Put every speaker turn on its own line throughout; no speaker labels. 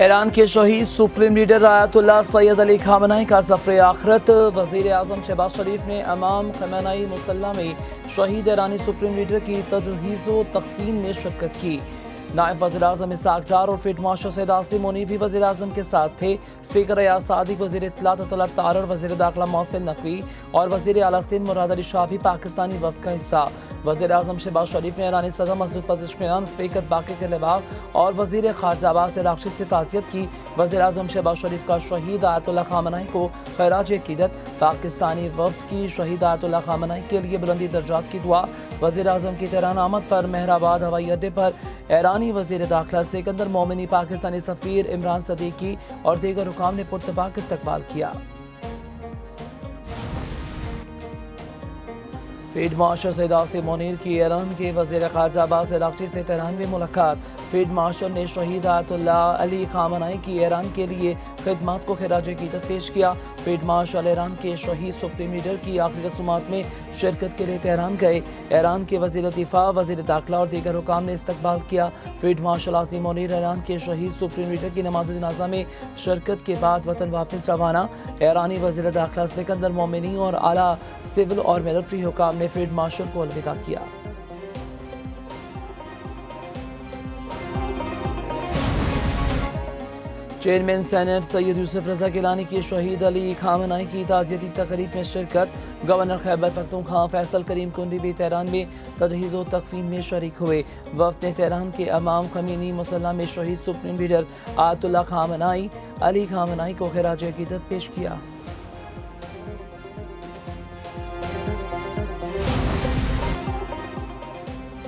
ایران کے شہید supreme leader آیت اللہ سید علی خامنہئی کا سفر آخرت۔ وزیر اعظم شہباز شریف نے امام خمینئی مصلی میں شہید ایرانی سپریم لیڈر کی تجہیز و تکفین میں شرکت کی۔ نائب وزیر اعظم اسحاق ڈار اور فیلڈ مارشل سید عاصم منیب بھی وزیر اعظم کے ساتھ تھے۔ اسپیکر ریاض صادق، وزیر اطلاعات طلعت طارر، وزیر داخلہ محسن نقوی اور وزیر اعلیٰ سندھ مراد علی شاہ بھی پاکستانی وفد کا حصہ۔ وزیر اعظم شہباز شریف نے ایرانی صدر مسعود پزشکیان، اسپیکر باقر کلباغ اور وزیر خارجہ عباس عراقچی سے تعزیت کی۔ وزیر اعظم شہباز شریف کا شہید آیت اللہ خامنہئی کو خراج عقیدت۔ پاکستانی وفد کی شہید آیت اللہ خامنہئی کے لیے بلندی درجات کی دعا۔ وزیر اعظم کی تہران آمد پر مہر آباد ہوائی اڈے پر ایرانی وزیر داخلہ سکندر مومنی، پاکستانی سفیر عمران صدیقی اور دیگر حکام نے پرتپاک استقبال کیا۔ فیلڈ مارشل سید عاصم منیر کی ایران کے وزیر خارجہ عباس عراقچی سے تہران میں ملاقات۔ فیلڈ مارشل نے شہید آیت اللہ علی خامنہئی کی ایران کے لیے خدمات کو خراج عقیدت پیش کیا۔ فیلڈ مارشل ایران کے شہید سپریم لیڈر کی آخری رسومات میں شرکت کے لیے تہران گئے۔ ایران کے وزیر دفاع، وزیر داخلہ اور دیگر حکام نے استقبال کیا۔ فیلڈ مارشل عاصم منیر ایران کے شہید سپریم لیڈر کی نماز جنازہ میں شرکت کے بعد وطن واپس روانہ۔ ایرانی وزیر داخلہ سکندر مومنی اور اعلیٰ سول اور ملٹری حکام نے فیلڈ مارشل کو الوداع کیا۔ چیئرمین سینیٹ سید یوسف رضا گیلانی کی شہید علی خامنہئی کی تعزیتی تقریب میں شرکت۔ گورنر خیبر پختونخوا فیصل کریم کنڈی بھی تہران میں تجہیز و تکفین میں شریک ہوئے۔ وفد نے تہران کے امام خمینی مصلی میں شہید سپریم لیڈر آیت اللہ خامنہئی علی خامنہئی کو خراج عقیدت پیش کیا۔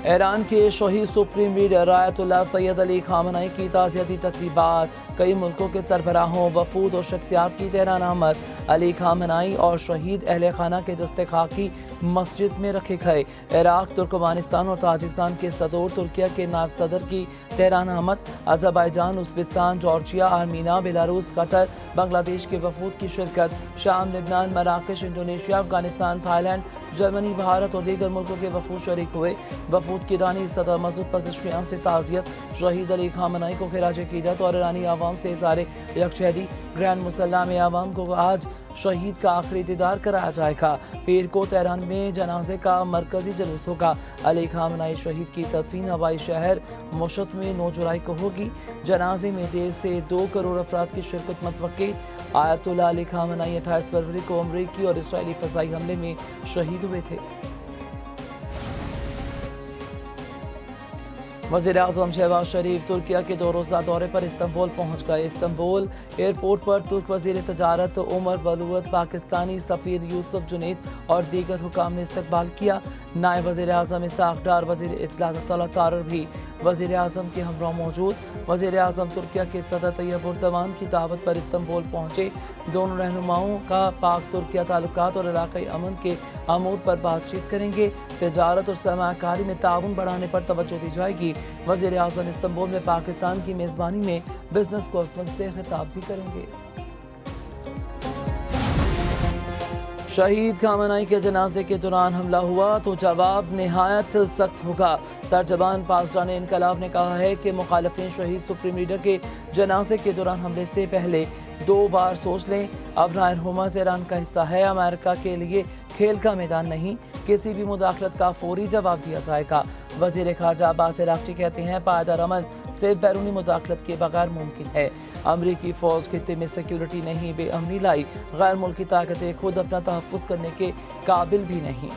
ایران کے شہید سپریم لیڈر آیت اللہ سید علی خامنہئی کی تعزیتی تقریبات۔ کئی ملکوں کے سربراہوں، وفود اور شخصیات کی تہران آمد۔ علی خامنہئی اور شہید اہل خانہ کے جسد خاکی مسجد میں رکھے گئے۔ عراق، ترکمانستان اور تاجکستان کے صدور، ترکیہ کے نائب صدر کی تہران آمد۔ Azerbaijan, Uzbekistan, Georgia, Armenia, Belarus, Qatar, Bangladesh کے وفود کی شرکت۔ شام، لبنان، مراکش، Indonesia, Afghanistan, Thailand, Germany, Bharat اور دیگر ملکوں کے وفود شریک ہوئے۔ وفود کی ایرانی صدر مسعود پزشکیان سے تعزیت، شہید علی خامنہئی کو خراج عقیدت اور ایرانی عوام سے اظہار یکجہتی۔ گرینڈ مصلی میں عوام کو آج شہید کا آخری دیدار کرایا جائے گا۔ پیر کو تہران میں جنازے کا مرکزی جلوس ہوگا۔ علی خامنہئی شہید کی تدفین ہوائی شہر مشہد میں 9 جولائی کو ہوگی۔ جنازے میں 1.5 سے 2 کروڑ افراد کی شرکت متوقع۔ آیت اللہ علی خامنہئی 28 فروری کو امریکی اور اسرائیلی فضائی حملے میں شہید ہوئے تھے۔ وزیر اعظم شہباز شریف ترکیہ کے 2 روزہ دورے پر استنبول پہنچ گئے۔ استنبول ایئرپورٹ پر ترک وزیر تجارت عمر بلوچ، پاکستانی سفیر یوسف جنید اور دیگر حکام نے استقبال کیا۔ نائب وزیر اعظم اسحاق ڈار، وزیر اطلاعات طلعت طارر بھی وزیر اعظم کے ہمراہ موجود۔ وزیر اعظم ترکیہ کے صدر طیب اردوان کی دعوت پر استنبول پہنچے۔ دونوں رہنماؤں کا پاک ترکیہ تعلقات اور علاقائی امن کے امور پر بات چیت کریں گے۔ تجارت اور سرمایہ کاری میں تعاون بڑھانے پر توجہ دی جائے گی۔ وزیر اعظم استنبول میں پاکستان کی میزبانی میں بزنس کانفرنس سے خطاب بھی کریں گے۔ شہید خامنہئی کے جنازے کے دوران حملہ ہوا تو جواب نہایت سخت ہوگا۔ ترجمان پاسداران انقلاب نے کہا ہے کہ مخالفین شہید سپریم لیڈر کے جنازے کے دوران حملے سے پہلے 2 بار سوچ لیں۔ ابنائے حماس ایران کا حصہ ہے۔ امریکہ کے لیے کھیل کا میدان نہیں۔ کسی بھی مداخلت کا فوری جواب دیا جائے گا۔ وزیر خارجہ عباس عراقچی کہتے ہیں پائیدار امن صرف بیرونی مداخلت کے بغیر ممکن ہے۔ امریکی فوج خطے میں سیکیورٹی نہیں بے امنی لائی۔ غیر ملکی طاقتیں خود اپنا تحفظ کرنے کے قابل بھی نہیں۔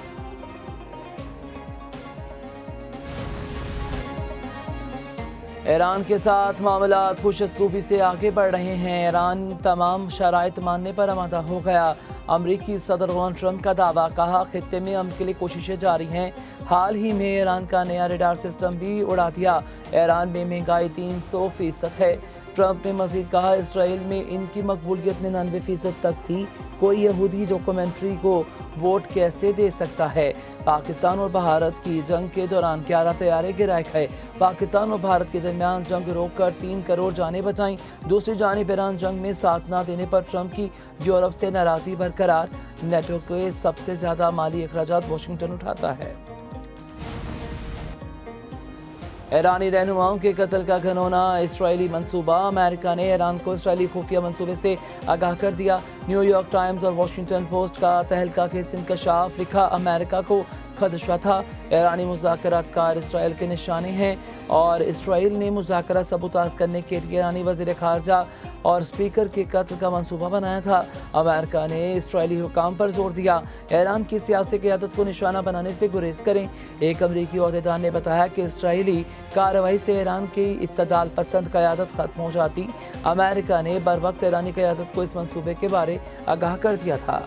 ایران کے ساتھ معاملات خوش اسلوبی سے آگے بڑھ رہے ہیں۔ ایران تمام شرائط ماننے پر آمادہ ہو گیا۔ امریکی صدر ڈونلڈ ٹرمپ کا دعویٰ، کہا خطے میں امن کے لیے کوششیں جاری ہیں۔ حال ہی میں ایران کا نیا ریڈار سسٹم بھی اڑا دیا۔ ایران میں مہنگائی 300% ہے۔ ٹرمپ نے مزید کہا اسرائیل میں ان کی مقبولیت 99% تک تھی۔ کوئی یہودی ڈاکومنٹری کو ووٹ کیسے دے سکتا ہے؟ پاکستان اور بھارت کی جنگ کے دوران 11 طیارے گرائے گئے۔ پاکستان اور بھارت کے درمیان جنگ روک کر 3 کروڑ جانیں بچائیں۔ دوسری جانب ایران جنگ میں ساتھ نہ دینے پر ٹرمپ کی یورپ سے ناراضی برقرار۔ نیٹو کے سب سے زیادہ مالی اخراجات واشنگٹن اٹھاتا ہے۔ ایرانی رہنماؤں کے قتل کا گھنونا اسرائیلی منصوبہ، امریکہ نے ایران کو اسرائیلی خفیہ منصوبے سے آگاہ کر دیا۔ نیو یارک ٹائمز اور واشنگٹن پوسٹ کا تہلکہ کے انکشاف، لکھا امریکہ کو خدشہ تھا، ایرانی مذاکرات کار اسرائیل کے نشانے ہیں اور اسرائیل نے مذاکرات سبوتاژ کرنے کے لیے ایرانی وزیر خارجہ اور اسپیکر کے قتل کا منصوبہ بنایا تھا۔ امریکہ نے اسرائیلی حکام پر زور دیا ایران کی سیاسی قیادت کو نشانہ بنانے سے گریز کریں۔ ایک امریکی عہدیدار نے بتایا کہ اسرائیلی کارروائی سے ایران کی اعتدال پسند قیادت ختم ہو جاتی۔ امریکہ نے بروقت ایرانی قیادت کو اس منصوبے کے بارے آگاہ کر دیا تھا۔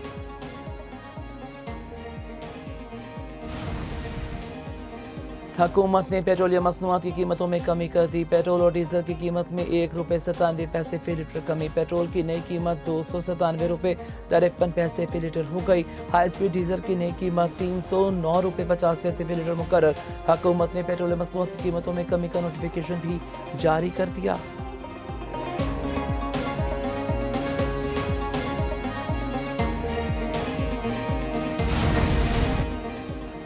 حکومت نے پیٹرولیم مصنوعات کی قیمتوں میں کمی کر دی، پیٹرول اور ڈیزل کی قیمت میں 1.97 فی لیٹر کمی، پیٹرول کی نئی قیمت 297 روپے 53 پیسے فی لیٹر ہو گئی، ہائی سپیڈ ڈیزل کی نئی قیمت 309 روپے 50 پیسے فی لیٹر مقرر۔ حکومت نے پیٹرولیم مصنوعات کی قیمتوں میں کمی کا نوٹیفیکیشن بھی جاری کر دیا۔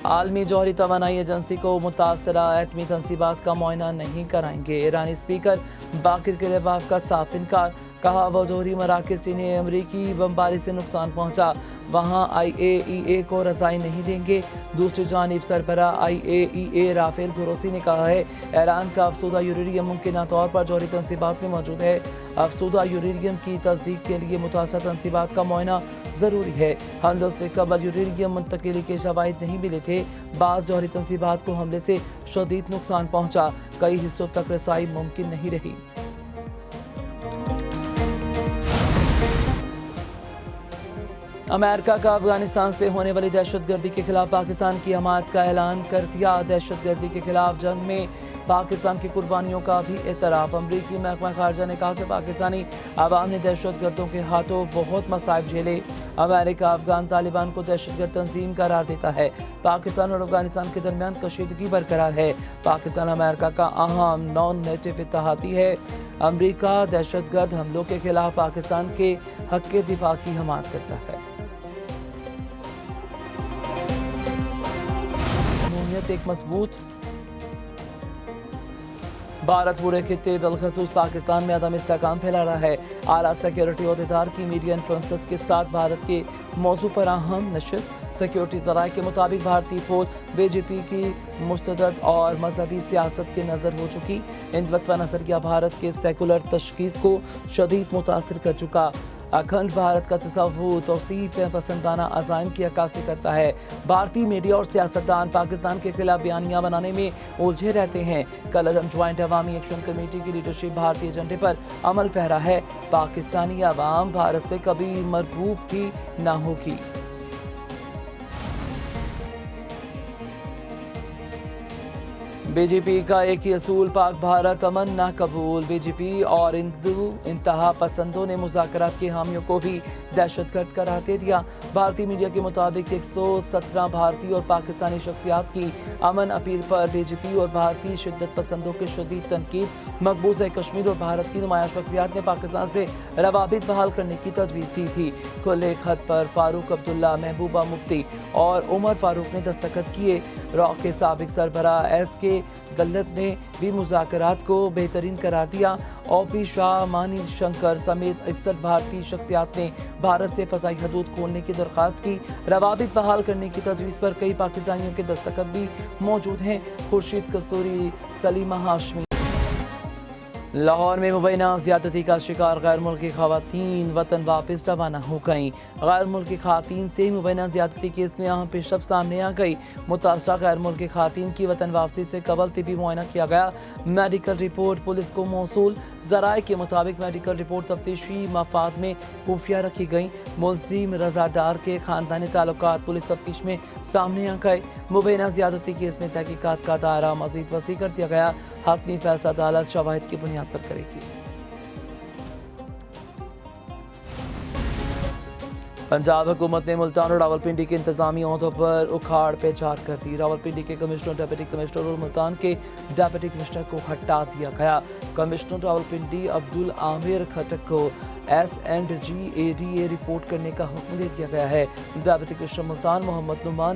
عالمی جوہری توانائی ایجنسی کو متاثرہ ایٹمی تنصیبات کا معائنہ نہیں کرائیں گے، ایرانی اسپیکر باقر کلیباف کا صاف انکار، کہا وہ جوہری مراکز جنہیں امریکی بمباری سے نقصان پہنچا وہاں IAEA کو رسائی نہیں دیں گے۔ دوسری جانب سربراہ IAEA رافیل گروسی نے کہا ہے ایران کا افسودہ یورینیم ممکنہ طور پر جوہری تنصیبات میں موجود ہے، افسودہ یورینیم کی تصدیق کے لیے متاثرہ تنصیبات کا معائنہ ضروری ہے۔ حملوں سے قبل یورینیم منتقلی کے شواہد نہیں ملے تھے، بعض جوہری تنصیبات کو حملے سے شدید نقصان پہنچا، کئی حصوں تک رسائی ممکن نہیں رہی۔ امریکہ کا افغانستان سے ہونے والی دہشت گردی کے خلاف پاکستان کی حمایت کا اعلان کر دیا، دہشت گردی کے خلاف جنگ میں پاکستان کی قربانیوں کا بھی اعتراف۔ امریکی محکمہ خارجہ نے کہا کہ پاکستانی عوام نے دہشت گردوں کے ہاتھوں بہت مصائب جھیلے، امریکہ افغان طالبان کو دہشت گرد تنظیم قرار دیتا ہے، پاکستان اور افغانستان کے درمیان کشیدگی برقرار ہے، پاکستان امریکہ کا اہم نان نیٹو اتحادی ہے، امریکہ دہشت گرد حملوں کے خلاف پاکستان کے حق کے دفاع کی حمایت کرتا ہے۔ ایک مضبوط بھارت پورے خطے بالخصوص پاکستان میں عدم استحکام پھیلا رہا ہے، اعلیٰ سیکیورٹی عہدیدار کی میڈیا انفلوئنسرز کے ساتھ بھارت کے موضوع پر اہم نشست، سیکیورٹی ذرائع کے مطابق بھارتی فوج BJP کی مستبد اور مذہبی سیاست کے نظر ہو چکی، ہندوتوا نظریہ بھارت کے سیکولر تشخیص کو شدید متاثر کر چکا، اکھنڈ بھارت کا تصور توسیع پسندانہ عزائم کی عکاسی کرتا ہے، بھارتی میڈیا اور سیاستدان پاکستان کے خلاف بیانیاں بنانے میں الجھے رہتے ہیں، کل عدم جوائنٹ عوامی ایکشن کمیٹی کی لیڈرشپ بھارتی ایجنڈے پر عمل پیرا ہے، پاکستانی عوام بھارت سے کبھی مربوط بھی نہ ہوگی۔ BJP کا ایک ہی اصول، پاک بھارت امن نہ قبول، BJP اور ہندو انتہا پسندوں نے مذاکرات کے حامیوں کو بھی دہشت گرد قرار دے دیا۔ بھارتی میڈیا کے مطابق 117 بھارتی اور پاکستانی شخصیات کی امن اپیل پر BJP اور بھارتی شدت پسندوں کی شدید تنقید، مقبوضہ کشمیر اور بھارت کی نمایاں شخصیات نے پاکستان سے روابط بحال کرنے کی تجویز دی تھی۔ کھلے خط پر فاروق عبداللہ، محبوبہ مفتی اور عمر فاروق نے دستخط کیے۔ راک کے سابق سربراہ SK دلت نے بھی مذاکرات کو بہترین قرار دیا۔ OP شاہ، مانی شنکر سمیت 61 بھارتی شخصیات نے بھارت سے فضائی حدود کھولنے کی درخواست کی۔ روابط بحال کرنے کی تجویز پر کئی پاکستانیوں کے دستخط بھی موجود ہیں۔ خورشید کستوری، سلیمہ ہاشمی۔ لاہور میں مبینہ زیادتی کا شکار غیر ملکی خواتین وطن واپس روانہ ہو گئیں۔ غیر ملکی خواتین سے مبینہ زیادتی کیس میں اہم پیش رفت سامنے آ گئی۔ متاثرہ غیر ملکی خواتین کی وطن واپسی سے قبل طبی معائنہ کیا گیا، میڈیکل رپورٹ پولیس کو موصول۔ ذرائع کے مطابق میڈیکل رپورٹ تفتیشی مفاد میں خفیہ رکھی گئیں۔ ملزم رضا ڈار کے خاندانی تعلقات پولیس تفتیش میں سامنے آ گئے۔ مبینہ زیادتی کیس میں تحقیقات کا دائرہ مزید وسیع کر دیا گیا۔ حتمی فیصلہ عدالت شواہد کی بنیاد پر کرے گی۔ پنجاب حکومت نے ملتان اور راولپنڈی کے انتظامی عہدوں پر اکھاڑ پیچار کر دی۔ راولپنڈی کے کمشنر، ڈپٹی کمشنر اور ملتان کے ڈپٹی کمشنر کو ہٹا دیا گیا۔ کمشنر راولپنڈی عبدالعامر کھٹک کو SNGADA رپورٹ کرنے کا حکم دے دیا گیا ہے۔ ڈپٹی کمشنر ملتان محمد نعمان